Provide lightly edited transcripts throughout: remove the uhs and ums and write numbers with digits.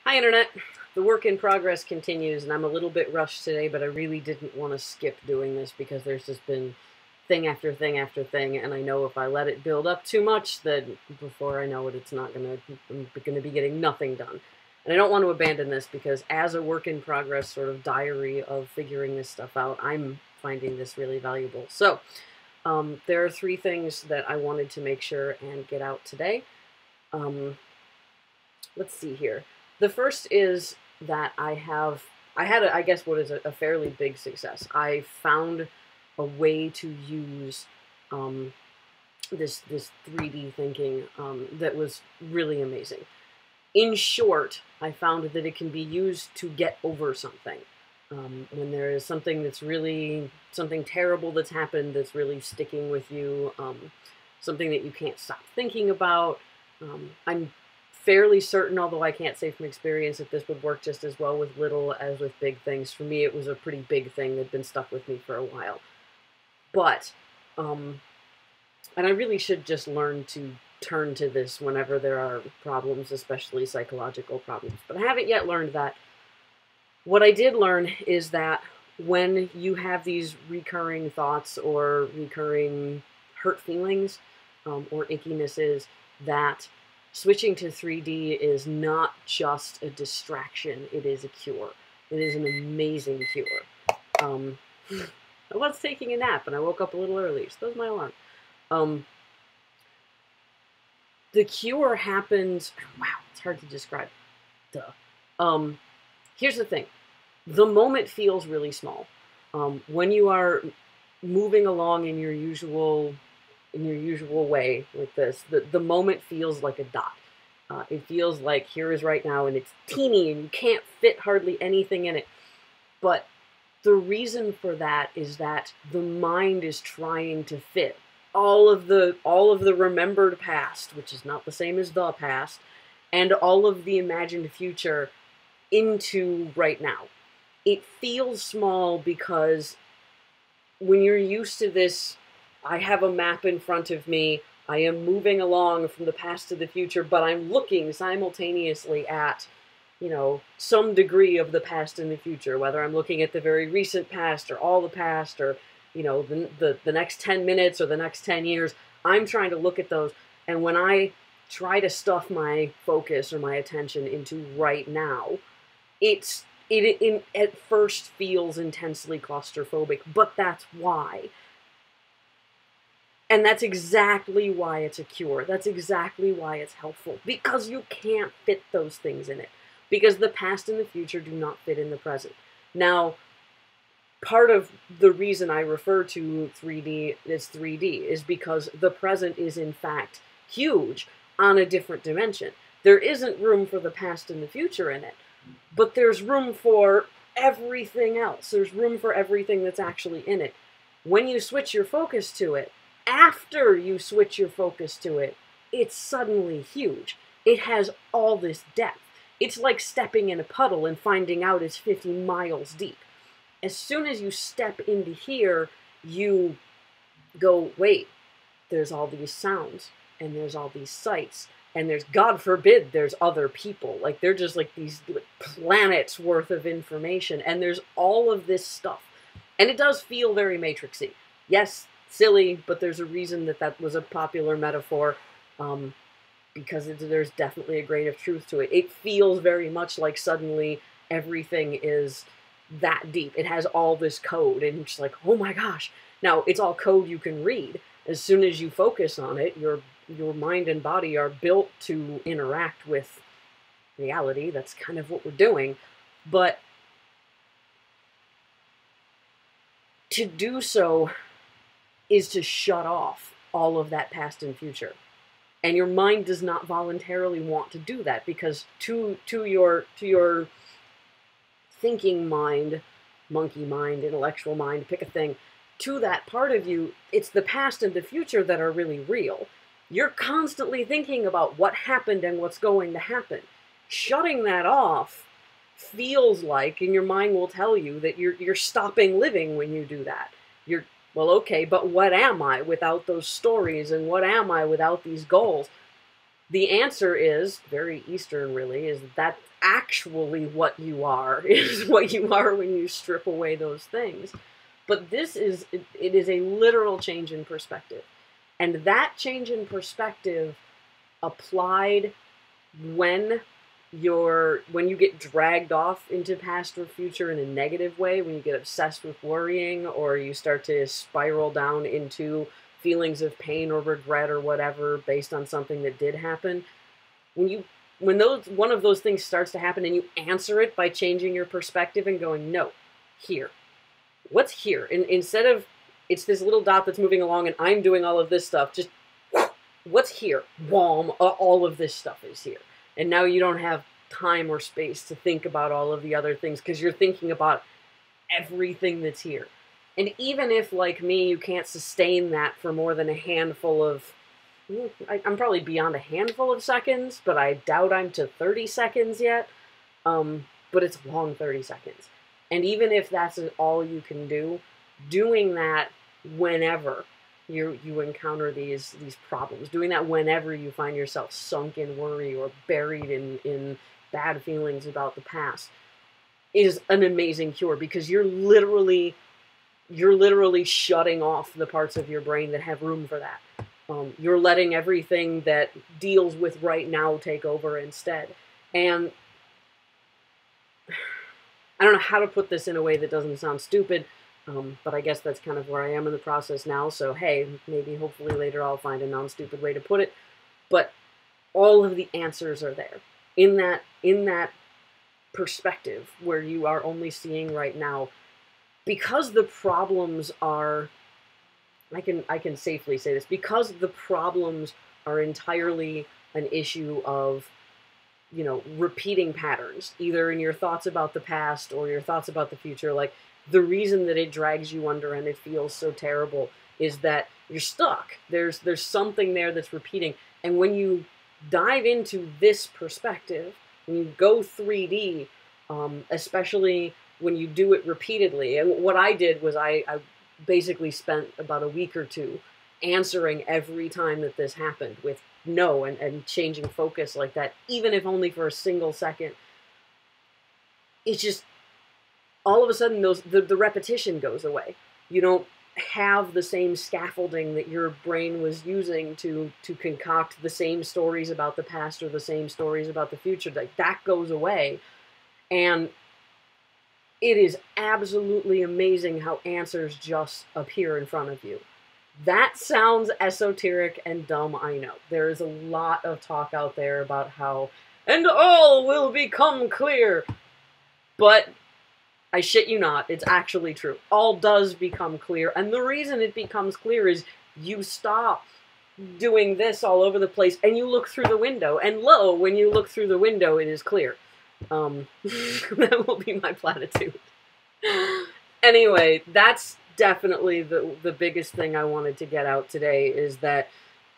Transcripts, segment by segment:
Hi Internet! The work in progress continues, and I'm a little bit rushed today, but I really didn't want to skip doing this because there's just been thing after thing after thing, and I know if I let it build up too much, then before I know it, I'm gonna be getting nothing done. And I don't want to abandon this because as a work in progress sort of diary of figuring this stuff out, I'm finding this really valuable. So, there are three things that I wanted to make sure and get out today. Let's see here. The first is that I had, I guess, what is a fairly big success. I found a way to use this 3D thinking that was really amazing. In short, I found that it can be used to get over something. When there is something that's really, something terrible that's happened that's really sticking with you, something that you can't stop thinking about. I'm fairly certain, although I can't say from experience, that this would work just as well with little as with big things. For me, it was a pretty big thing that had been stuck with me for a while. But, and I really should just learn to turn to this whenever there are problems, especially psychological problems. But I haven't yet learned that. What I did learn is that when you have these recurring thoughts or recurring hurt feelings or ickinesses, that switching to 3D is not just a distraction, it is a cure. It is an amazing cure. I was taking a nap and I woke up a little early, so that was my alarm. The cure happens, wow, it's hard to describe. Duh. Here's the thing. The moment feels really small. When you are moving along in your usual way like this, the moment feels like a dot. It feels like here is right now, and it's teeny, and you can't fit hardly anything in it. But the reason for that is that the mind is trying to fit all of the remembered past, which is not the same as the past, and all of the imagined future into right now. It feels small because when you're used to this, I have a map in front of me, I am moving along from the past to the future, but I'm looking simultaneously at, you know, some degree of the past and the future, whether I'm looking at the very recent past or all the past or, you know, the next 10 minutes or the next 10 years. I'm trying to look at those, and when I try to stuff my focus or my attention into right now, it at first feels intensely claustrophobic, but that's why. And that's exactly why it's a cure. That's exactly why it's helpful. Because you can't fit those things in it. Because the past and the future do not fit in the present. Now, part of the reason I refer to 3D as 3D is because the present is in fact huge on a different dimension. There isn't room for the past and the future in it, but there's room for everything else. There's room for everything that's actually in it. When you switch your focus to it, after you switch your focus to it, it's suddenly huge. It has all this depth. It's like stepping in a puddle and finding out it's 50 miles deep. As soon as you step into here, you go, wait, there's all these sounds, and there's all these sights, and there's, God forbid, there's other people. Like, they're just like these planets worth of information, and there's all of this stuff. And it does feel very Matrixy. Yes, silly, but there's a reason that that was a popular metaphor, because there's definitely a grain of truth to it. It feels very much like suddenly everything is that deep. It has all this code, and it's like, oh my gosh. Now, it's all code you can read. As soon as you focus on it, your mind and body are built to interact with reality. That's kind of what we're doing. But to do so is to shut off all of that past and future. And your mind does not voluntarily want to do that, because to your thinking mind, monkey mind, intellectual mind, pick a thing, to that part of you, it's the past and the future that are really real. You're constantly thinking about what happened and what's going to happen. Shutting that off feels like, and your mind will tell you, that you're stopping living when you do that. You're, well, okay, but what am I without those stories, and what am I without these goals? The answer is, very Eastern really, is that actually what you are, is what you are when you strip away those things. But this is, it is a literal change in perspective. And that change in perspective applied when you get dragged off into past or future in a negative way, when you get obsessed with worrying, or you start to spiral down into feelings of pain or regret or whatever based on something that did happen, when one of those things starts to happen and you answer it by changing your perspective and going, no, here, what's here? And instead of it's this little dot that's moving along and I'm doing all of this stuff, just what's here? Wham, all of this stuff is here. And now you don't have time or space to think about all of the other things because you're thinking about everything that's here. And even if, like me, you can't sustain that for more than a handful of, I'm probably beyond a handful of seconds, but I doubt I'm to 30 seconds yet. But it's a long 30 seconds. And even if that's all you can do, doing that whenever you encounter these problems, doing that whenever you find yourself sunk in worry or buried in bad feelings about the past, is an amazing cure, because you're literally shutting off the parts of your brain that have room for that. You're letting everything that deals with right now take over instead. And I don't know how to put this in a way that doesn't sound stupid, but I guess that's kind of where I am in the process now. So hey, maybe hopefully later I'll find a non-stupid way to put it. But all of the answers are there in that perspective where you are only seeing right now. Because the problems are, I can safely say this, because the problems are entirely an issue of, you know, repeating patterns, either in your thoughts about the past or your thoughts about the future. Like, the reason that it drags you under and it feels so terrible is that you're stuck. There's something there that's repeating. And when you dive into this perspective, when you go 3D, especially when you do it repeatedly, and what I did was I basically spent about a week or two answering every time that this happened with no, and changing focus like that, even if only for a single second. It's just, all of a sudden, the repetition goes away. You don't have the same scaffolding that your brain was using to concoct the same stories about the past or the same stories about the future. Like, that goes away. And it is absolutely amazing how answers just appear in front of you. That sounds esoteric and dumb, I know. There is a lot of talk out there about how, and all will become clear. But I shit you not, it's actually true. All does become clear, and the reason it becomes clear is you stop doing this all over the place, and you look through the window, and lo, when you look through the window, it is clear. That will be my platitude. Anyway, that's definitely the biggest thing I wanted to get out today, is that,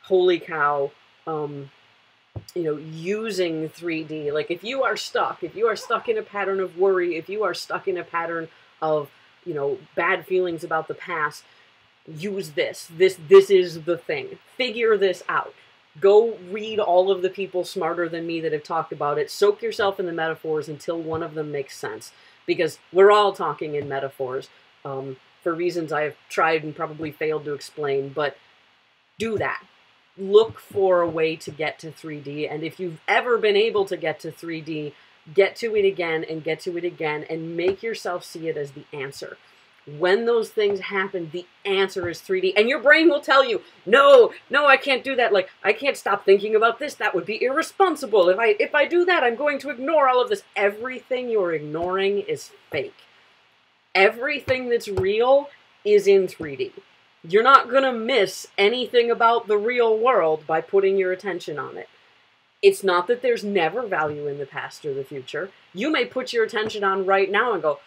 holy cow, you know, using 3D. Like, if you are stuck in a pattern of worry, if you are stuck in a pattern of, you know, bad feelings about the past, use this. This is the thing. Figure this out. Go read all of the people smarter than me that have talked about it. Soak yourself in the metaphors until one of them makes sense. Because we're all talking in metaphors, for reasons I have tried and probably failed to explain, but do that. Look for a way to get to 3D, and if you've ever been able to get to 3D, get to it again and get to it again, and make yourself see it as the answer. When those things happen, the answer is 3D, and your brain will tell you, no, I can't do that. Like, I can't stop thinking about this. That would be irresponsible. If I do that, I'm going to ignore all of this. Everything you're ignoring is fake. Everything that's real is in 3D. You're not going to miss anything about the real world by putting your attention on it. It's not that there's never value in the past or the future. You may put your attention on right now and go,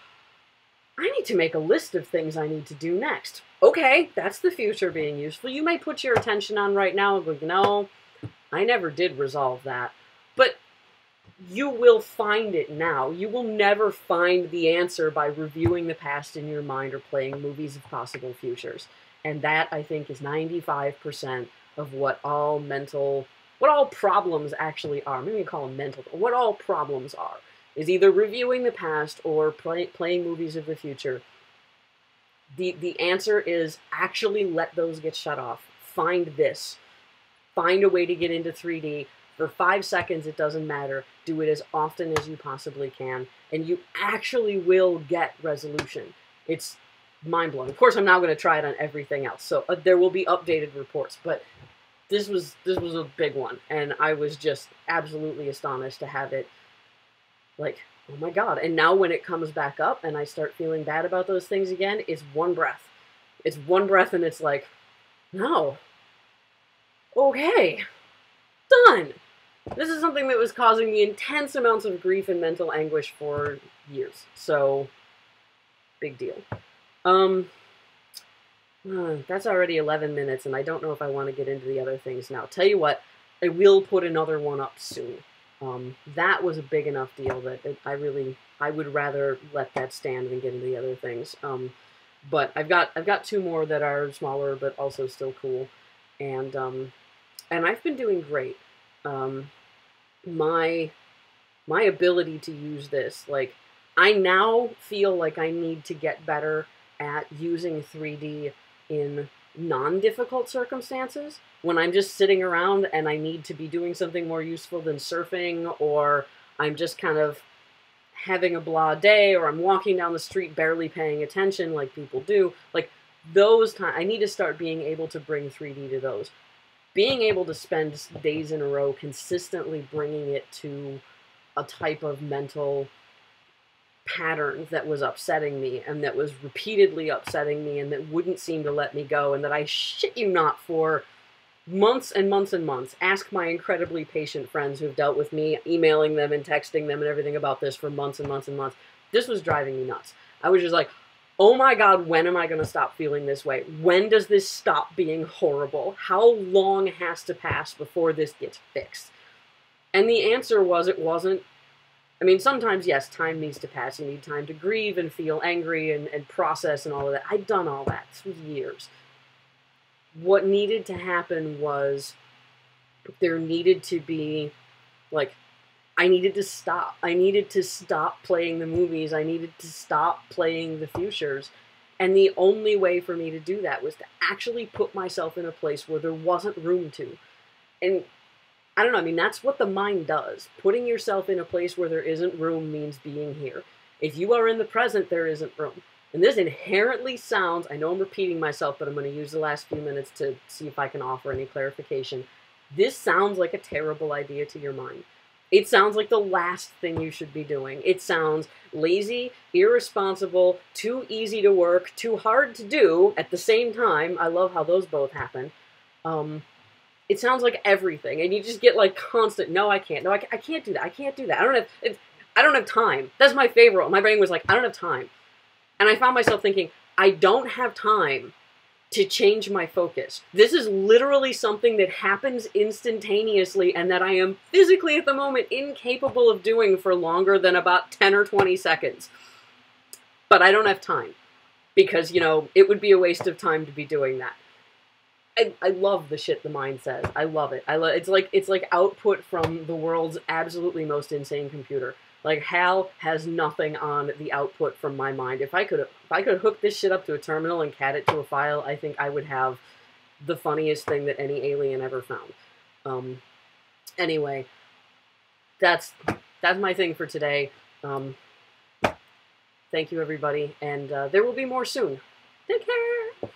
I need to make a list of things I need to do next. Okay, that's the future being useful. You may put your attention on right now and go, no, I never did resolve that. But you will find it now. You will never find the answer by reviewing the past in your mind or playing movies of possible futures. And that, I think, is 95% of what all mental what all problems actually are. Maybe we call them mental. What all problems are is either reviewing the past or playing movies of the future. The answer is actually let those get shut off. Find this. Find a way to get into 3D. For 5 seconds, it doesn't matter. Do it as often as you possibly can, and you actually will get resolution. It's mind-blowing. Of course, I'm now going to try it on everything else, so there will be updated reports, but this was a big one, and I was just absolutely astonished to have it, like, oh my god. And now when it comes back up and I start feeling bad about those things again, it's one breath. It's one breath, and it's like, no. Okay. Done. This is something that was causing me intense amounts of grief and mental anguish for years. So, big deal. That's already 11 minutes, and I don't know if I want to get into the other things now. Tell you what, I will put another one up soon. That was a big enough deal that I would rather let that stand than get into the other things. But I've got 2 more that are smaller, but also still cool. And I've been doing great. My ability to use this, like, I now feel like I need to get better at using 3D in non-difficult circumstances. When I'm just sitting around and I need to be doing something more useful than surfing, or I'm just kind of having a blah day, or I'm walking down the street barely paying attention like people do, like, those times, I need to start being able to bring 3D to those. Being able to spend days in a row consistently bringing it to a type of mental pattern that was upsetting me, and that was repeatedly upsetting me, and that wouldn't seem to let me go, and that I shit you not for months and months and months. Ask my incredibly patient friends who've dealt with me, emailing them and texting them and everything about this for months and months and months. This was driving me nuts. I was just like, oh my god, when am I going to stop feeling this way? When does this stop being horrible? How long has to pass before this gets fixed? And the answer was, it wasn't. I mean, sometimes, yes, time needs to pass. You need time to grieve and feel angry and process and all of that. I'd done all that for years. What needed to happen was there needed to be, like, I needed to stop. I needed to stop playing the movies. I needed to stop playing the futures. And the only way for me to do that was to actually put myself in a place where there wasn't room to. And I don't know, I mean, that's what the mind does. Putting yourself in a place where there isn't room means being here. If you are in the present, there isn't room. And this inherently sounds, I know I'm repeating myself, but I'm going to use the last few minutes to see if I can offer any clarification. This sounds like a terrible idea to your mind. It sounds like the last thing you should be doing. It sounds lazy, irresponsible, too easy to work, too hard to do at the same time. I love how those both happen. It sounds like everything, and you just get like constant, no, I can't. No, I can't do that. I can't do that. I don't have time. That's my favorite. My brain was like, I don't have time. And I found myself thinking, I don't have time to change my focus. This is literally something that happens instantaneously and that I am physically at the moment incapable of doing for longer than about 10 or 20 seconds. But I don't have time because, you know, it would be a waste of time to be doing that. I love the shit the mind says. I love it. It's like output from the world's absolutely most insane computer. Like, Hal has nothing on the output from my mind. If I could hook this shit up to a terminal and cat it to a file, I think I would have the funniest thing that any alien ever found. Anyway, that's my thing for today. Thank you, everybody, and there will be more soon. Take care!